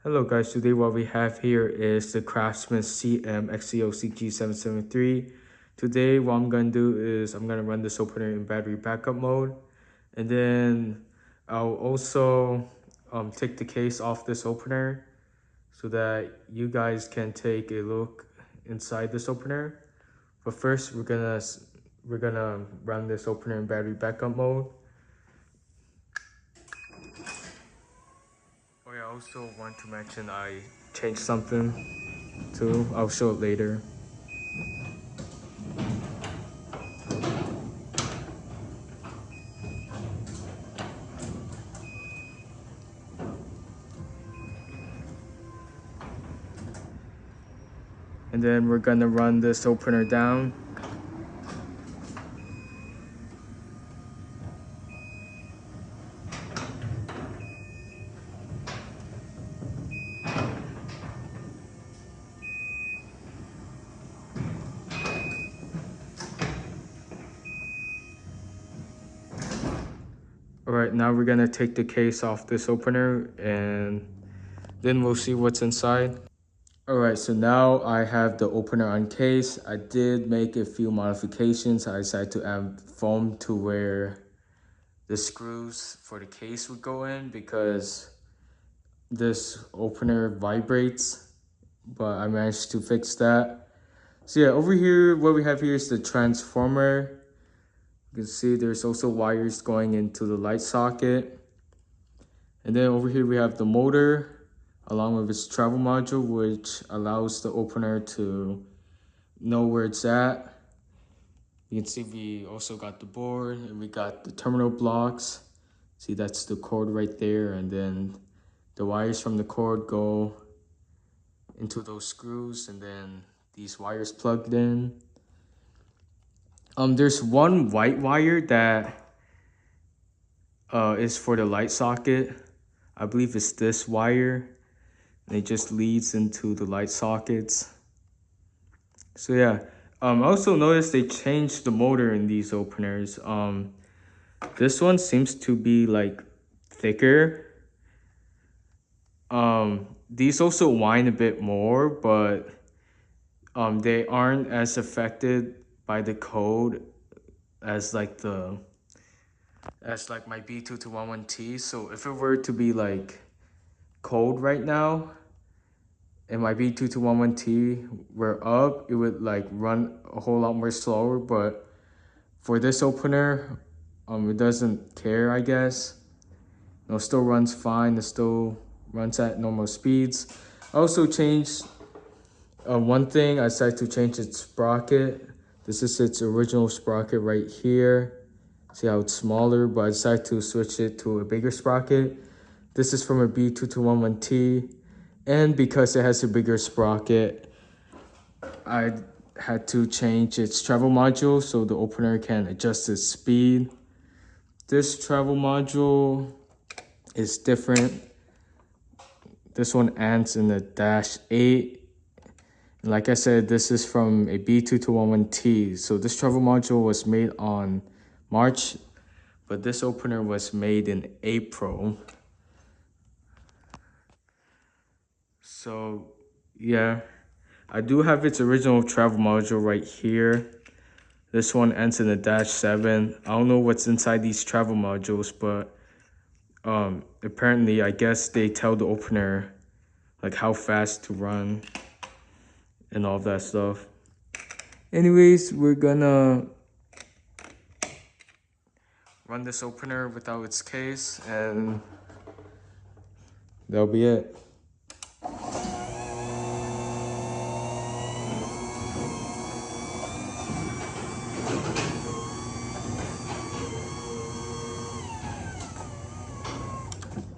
Hello guys, today what we have here is the Craftsman CMXEOCG773. Today what I'm going to do is I'm going to run this opener in battery backup mode. And then I'll also take the case off this opener so that you guys can take a look inside this opener. But first we're gonna run this opener in battery backup mode. Oh yeah, I also want to mention I changed something too. I'll show it later. And then we're gonna run this opener down. All right, now we're gonna take the case off this opener and then we'll see what's inside. All right, so now I have the opener uncased. I did make a few modifications. I decided to add foam to where the screws for the case would go in because this opener vibrates, but I managed to fix that. So yeah, over here, what we have here is the transformer. You can see there's also wires going into the light socket. And then over here we have the motor along with its travel module, which allows the opener to know where it's at. You can see we also got the board and we got the terminal blocks. See, that's the cord right there. And then the wires from the cord go into those screws and then these wires plugged in. There's one white wire that is for the light socket. I believe it's this wire. And it just leads into the light sockets. So yeah, I also noticed they changed the motor in these openers. This one seems to be like thicker. These also whine a bit more, but they aren't as affected by the code as like my B2211T. So if it were to be like cold right now and my B2211T were up, it would like run a whole lot more slower. But for this opener, it doesn't care, I guess. It still runs fine. It still runs at normal speeds. I also changed one thing. I decided to change its sprocket. This is its original sprocket right here. See how it's smaller, but I decided to switch it to a bigger sprocket. This is from a B2211T. And because it has a bigger sprocket, I had to change its travel module so the opener can adjust its speed. This travel module is different. This one ends in the -8. And like I said, this is from a B2211T. So this travel module was made on March, but this opener was made in April. So yeah, I do have its original travel module right here. This one ends in a -7. I don't know what's inside these travel modules, but apparently I guess they tell the opener like how fast to run and all that stuff. Anyways, we're gonna run this opener without its case and that'll be it.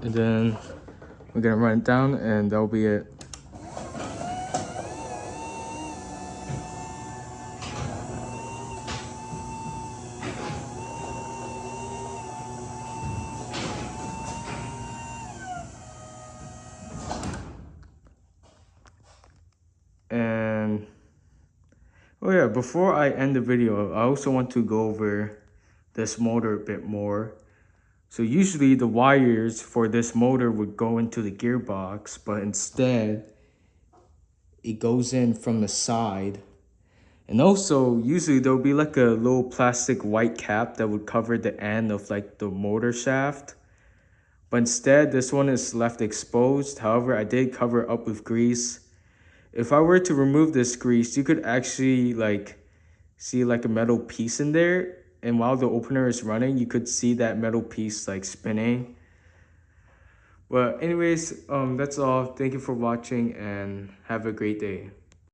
And then we're gonna run it down and that'll be it. And oh yeah, before I end the video, I also want to go over this motor a bit more. So usually the wires for this motor would go into the gearbox, but instead it goes in from the side. And also usually there'll be like a little plastic white cap that would cover the end of like the motor shaft. But instead this one is left exposed. However, I did cover it up with grease. If I were to remove this grease, you could actually like see like a metal piece in there. And while the opener is running, you could see that metal piece like spinning. But anyways, that's all. Thank you for watching and have a great day.